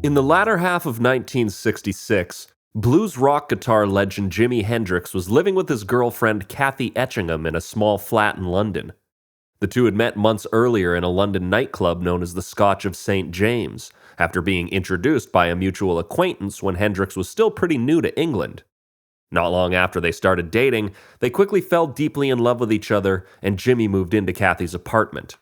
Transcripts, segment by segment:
In the latter half of 1966, blues rock guitar legend Jimi Hendrix was living with his girlfriend Kathy Etchingham in a small flat in London. The two had met months earlier in a London nightclub known as the Scotch of St. James, after being introduced by a mutual acquaintance when Hendrix was still pretty new to England. Not long after they started dating, they quickly fell deeply in love with each other, and Jimi moved into Kathy's apartment.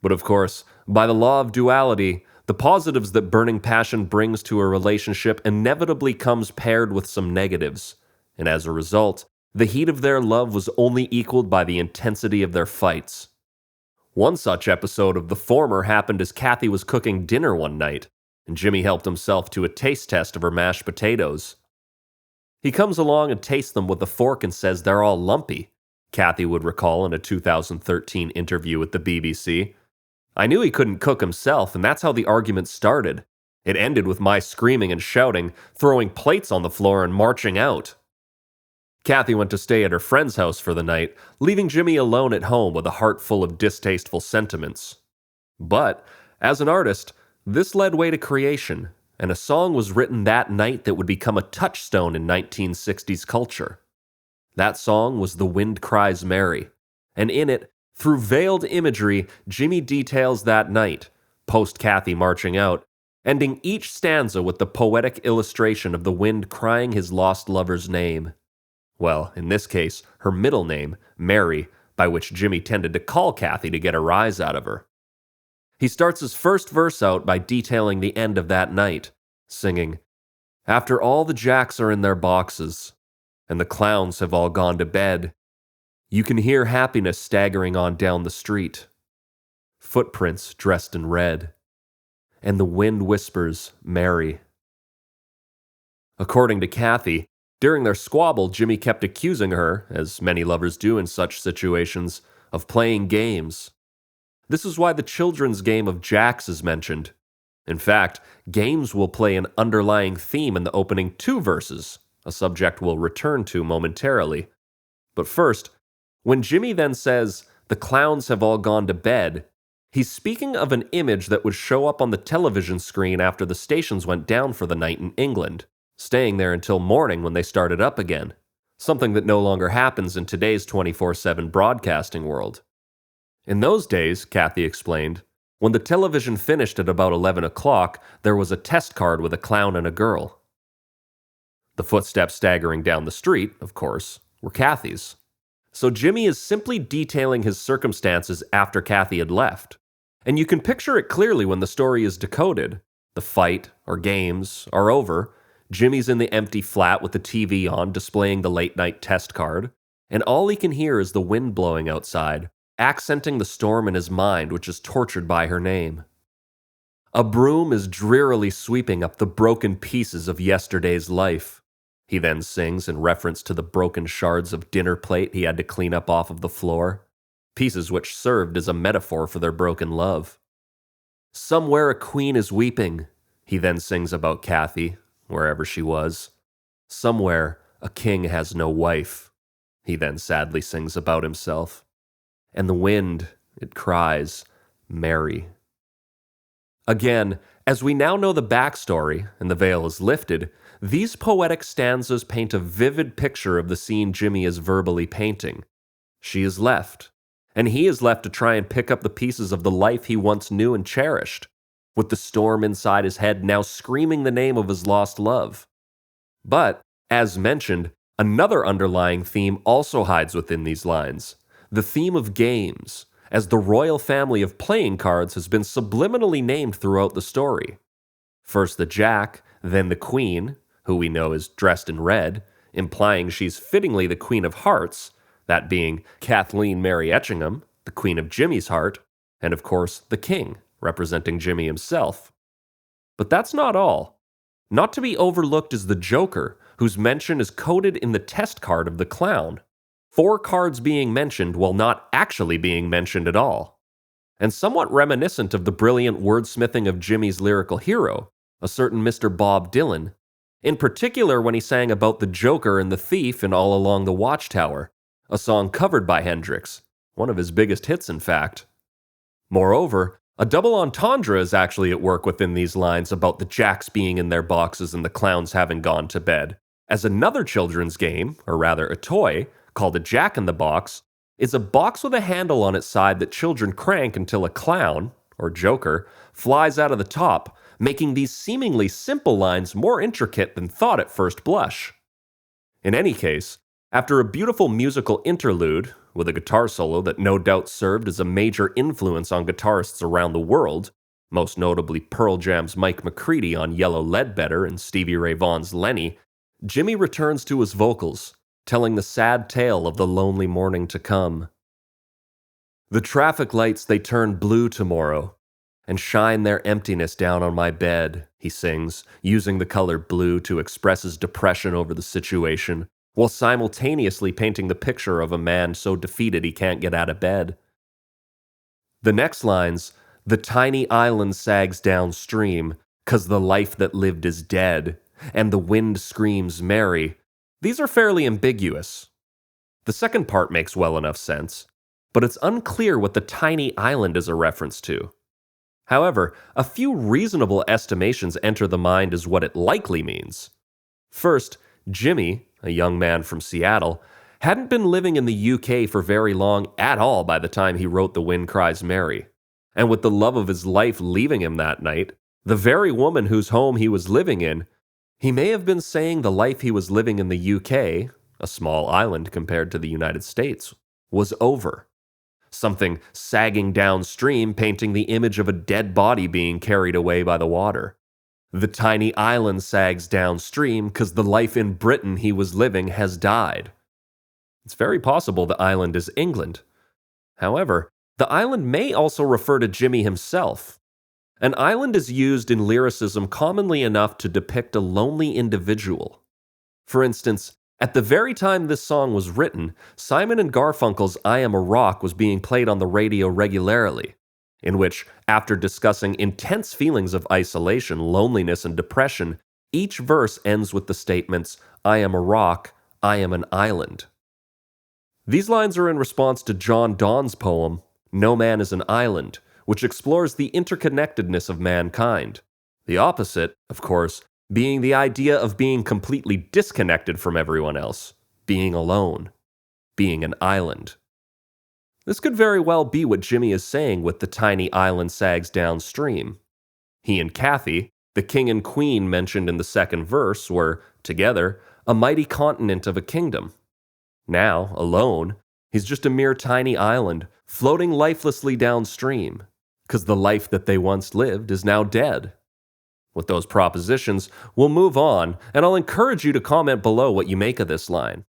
But of course, by the law of duality, the positives that burning passion brings to a relationship inevitably comes paired with some negatives, and as a result, the heat of their love was only equaled by the intensity of their fights. One such episode of the former happened as Kathy was cooking dinner one night, and Jimi helped himself to a taste test of her mashed potatoes. He comes along and tastes them with a fork and says they're all lumpy, Kathy would recall in a 2013 interview with the BBC. I knew he couldn't cook himself, and that's how the argument started. It ended with my screaming and shouting, throwing plates on the floor and marching out. Kathy went to stay at her friend's house for the night, leaving Jimi alone at home with a heart full of distasteful sentiments. But, as an artist, this led way to creation, and a song was written that night that would become a touchstone in 1960s culture. That song was The Wind Cries Mary, and in it, through veiled imagery, Jimi details that night, post Kathy marching out, ending each stanza with the poetic illustration of the wind crying his lost lover's name. Well, in this case, her middle name, Mary, by which Jimi tended to call Kathy to get a rise out of her. He starts his first verse out by detailing the end of that night, singing, "After all the jacks are in their boxes, and the clowns have all gone to bed, you can hear happiness staggering on down the street. Footprints dressed in red. And the wind whispers, Mary." According to Kathy, during their squabble, Jimi kept accusing her, as many lovers do in such situations, of playing games. This is why the children's game of jacks is mentioned. In fact, games will play an underlying theme in the opening two verses, a subject we'll return to momentarily. But first, when Jimi then says, "The clowns have all gone to bed," he's speaking of an image that would show up on the television screen after the stations went down for the night in England, staying there until morning when they started up again, something that no longer happens in today's 24/7 broadcasting world. In those days, Kathy explained, when the television finished at about 11 o'clock, there was a test card with a clown and a girl. The footsteps staggering down the street, of course, were Kathy's. So Jimi is simply detailing his circumstances after Kathy had left. And you can picture it clearly when the story is decoded. The fight, or games, are over. Jimi's in the empty flat with the TV on displaying the late-night test card. And all he can hear is the wind blowing outside, accenting the storm in his mind which is tortured by her name. A broom is drearily sweeping up the broken pieces of yesterday's life, he then sings in reference to the broken shards of dinner plate he had to clean up off of the floor, pieces which served as a metaphor for their broken love. Somewhere a queen is weeping, he then sings about Kathy, wherever she was. Somewhere a king has no wife, he then sadly sings about himself. And the wind, it cries, Mary. Again, as we now know the backstory, and the veil is lifted, these poetic stanzas paint a vivid picture of the scene Jimi is verbally painting. She is left, and he is left to try and pick up the pieces of the life he once knew and cherished, with the storm inside his head now screaming the name of his lost love. But, as mentioned, another underlying theme also hides within these lines, the theme of games, as the royal family of playing cards has been subliminally named throughout the story. First the Jack, then the Queen, who we know is dressed in red, implying she's fittingly the Queen of Hearts, that being Kathleen Mary Etchingham, the Queen of Jimi's heart, and of course the King, representing Jimi himself. But that's not all. Not to be overlooked is the Joker, whose mention is coded in the test card of the clown, 4 cards being mentioned while not actually being mentioned at all. And somewhat reminiscent of the brilliant wordsmithing of Jimi's lyrical hero, a certain Mr. Bob Dylan, in particular when he sang about the Joker and the thief in All Along the Watchtower, a song covered by Hendrix, one of his biggest hits in fact. Moreover, A double entendre is actually at work within these lines about the jacks being in their boxes and the clowns having gone to bed, as another children's game, or rather a toy, called a Jack in the Box, is a box with a handle on its side that children crank until a clown, or joker, flies out of the top, making these seemingly simple lines more intricate than thought at first blush. In any case, after a beautiful musical interlude, with a guitar solo that no doubt served as a major influence on guitarists around the world, most notably Pearl Jam's Mike McCready on Yellow Ledbetter and Stevie Ray Vaughan's Lenny, Jimi returns to his vocals, telling the sad tale of the lonely morning to come. The traffic lights they turn blue tomorrow, and shine their emptiness down on my bed, he sings, using the color blue to express his depression over the situation, while simultaneously painting the picture of a man so defeated he can't get out of bed. The next lines, "The tiny island sags downstream, 'cause the life that lived is dead, and the wind screams Mary," these are fairly ambiguous. The second part makes well enough sense, but it's unclear what the tiny island is a reference to. However, a few reasonable estimations enter the mind as what it likely means. First, Jimi, a young man from Seattle, hadn't been living in the UK for very long at all by the time he wrote The Wind Cries Mary. And with the love of his life leaving him that night, the very woman whose home he was living in, he may have been saying the life he was living in the UK, a small island compared to the United States, was over. Something sagging downstream painting the image of a dead body being carried away by the water. The tiny island sags downstream because the life in Britain he was living has died. It's very possible the island is England. However, the island may also refer to Jimi himself. An island is used in lyricism commonly enough to depict a lonely individual. For instance, at the very time this song was written, Simon and Garfunkel's I Am a Rock was being played on the radio regularly, in which, after discussing intense feelings of isolation, loneliness, and depression, each verse ends with the statements, "I am a rock, I am an island." These lines are in response to John Donne's poem, No Man is an Island, which explores the interconnectedness of mankind. The opposite, of course, being the idea of being completely disconnected from everyone else, being alone, being an island. This could very well be what Jimi is saying with the tiny island sags downstream. He and Kathy, the king and queen mentioned in the second verse, were, together, a mighty continent of a kingdom. Now, alone, he's just a mere tiny island, floating lifelessly downstream, because the life that they once lived is now dead. With those propositions, we'll move on, and I'll encourage you to comment below what you make of this line.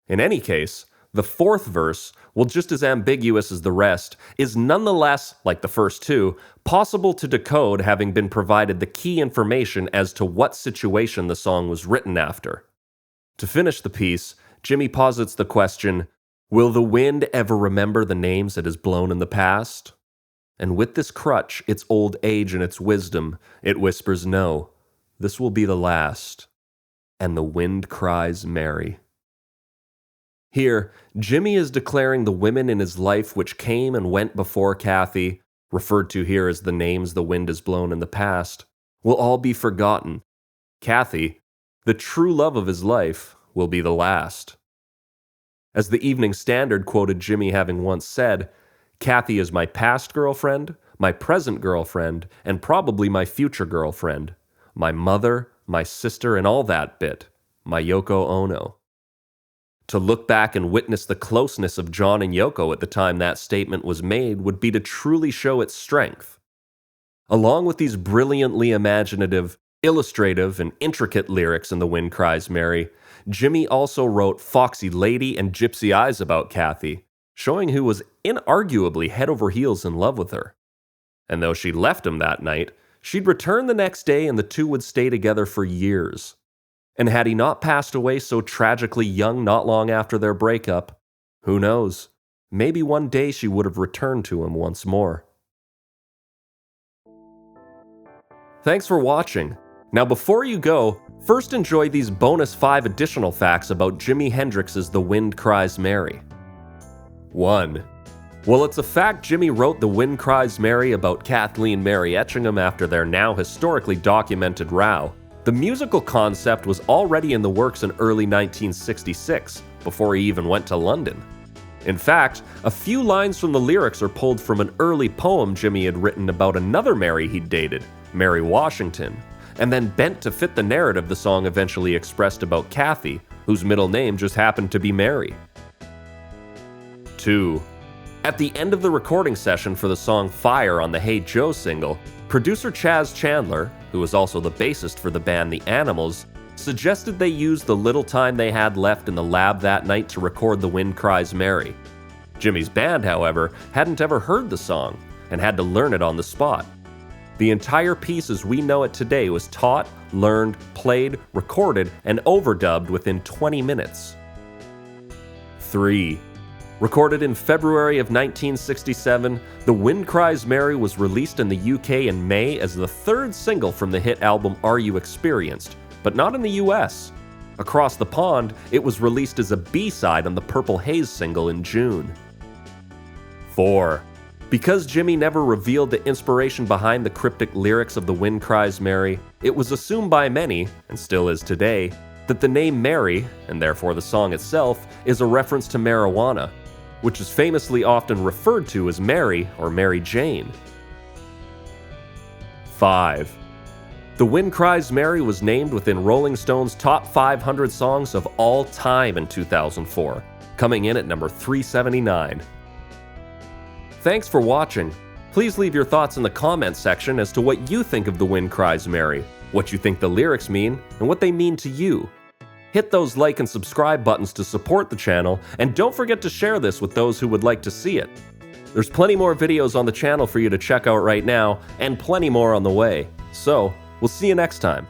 In any case, the fourth verse, while just as ambiguous as the rest, is nonetheless, like the first two, possible to decode having been provided the key information as to what situation the song was written after. To finish the piece, Jimi posits the question, will the wind ever remember the names it has blown in the past? And with this crutch, its old age and its wisdom, it whispers no, this will be the last. And the wind cries Mary. Here, Jimi is declaring the women in his life which came and went before Kathy, referred to here as the names the wind has blown in the past, will all be forgotten. Kathy, the true love of his life, will be the last. As the Evening Standard quoted Jimi having once said, Kathy is my past girlfriend, my present girlfriend, and probably my future girlfriend. My mother, my sister, and all that bit. My Yoko Ono. To look back and witness the closeness of John and Yoko at the time that statement was made would be to truly show its strength. Along with these brilliantly imaginative, illustrative, and intricate lyrics in The Wind Cries Mary, Jimi also wrote Foxy Lady and Gypsy Eyes about Kathy, showing who was inarguably head over heels in love with her. And though she left him that night, she'd return the next day and the two would stay together for years. And had he not passed away so tragically young not long after their breakup, who knows, maybe one day she would have returned to him once more. Thanks for watching. Now before you go, first enjoy these bonus 5 additional facts about Jimi Hendrix's The Wind Cries Mary. 1. Well, it's a fact Jimi wrote the Wind Cries Mary about Kathleen Mary Etchingham after their now historically documented row. The musical concept was already in the works in early 1966, before he even went to London. In fact, a few lines from the lyrics are pulled from an early poem Jimi had written about another Mary he'd dated, Mary Washington, and then bent to fit the narrative the song eventually expressed about Kathy, whose middle name just happened to be Mary. 2. At the end of the recording session for the song Fire on the Hey Joe single, producer Chandler, who was also the bassist for the band The Animals, suggested they use the little time they had left in the lab that night to record the Wind Cries Mary. Jimi's band, however, hadn't ever heard the song and had to learn it on the spot. The entire piece as we know it today was taught, learned, played, recorded, and overdubbed within 20 minutes. 3. Recorded in February of 1967, The Wind Cries Mary was released in the UK in May as the third single from the hit album Are You Experienced, but not in the US. Across the pond, it was released as a B-side on the Purple Haze single in June. 4. Because Jimi never revealed the inspiration behind the cryptic lyrics of The Wind Cries Mary, it was assumed by many, and still is today, that the name Mary, and therefore the song itself, is a reference to marijuana, which is famously often referred to as Mary or Mary Jane. 5. The Wind Cries Mary was named within Rolling Stone's top 500 songs of all time in 2004, coming in at number 379. Thanks for watching. Please leave your thoughts in the comments section as to what you think of The Wind Cries Mary, what you think the lyrics mean, and what they mean to you. Hit those like and subscribe buttons to support the channel, and don't forget to share this with those who would like to see it. There's plenty more videos on the channel for you to check out right now, and plenty more on the way. So, we'll see you next time.